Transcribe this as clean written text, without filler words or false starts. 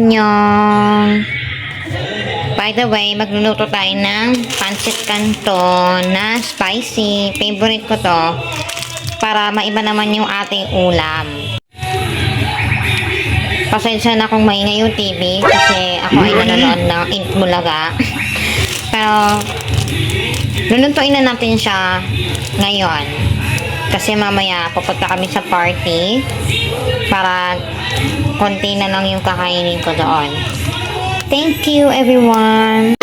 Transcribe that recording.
Annyeong! By the way, magluluto tayo ng pancit canton na spicy. Favorite ko to. Para maiba naman yung ating ulam. Pasensya na kung maingay yung TV kasi ako ay nanonood ng Intbulaga. Pero, lulutuin na natin siya ngayon. Kasi mamaya pupunta kami sa party para konti na lang yung kakainin ko doon. Thank you everyone!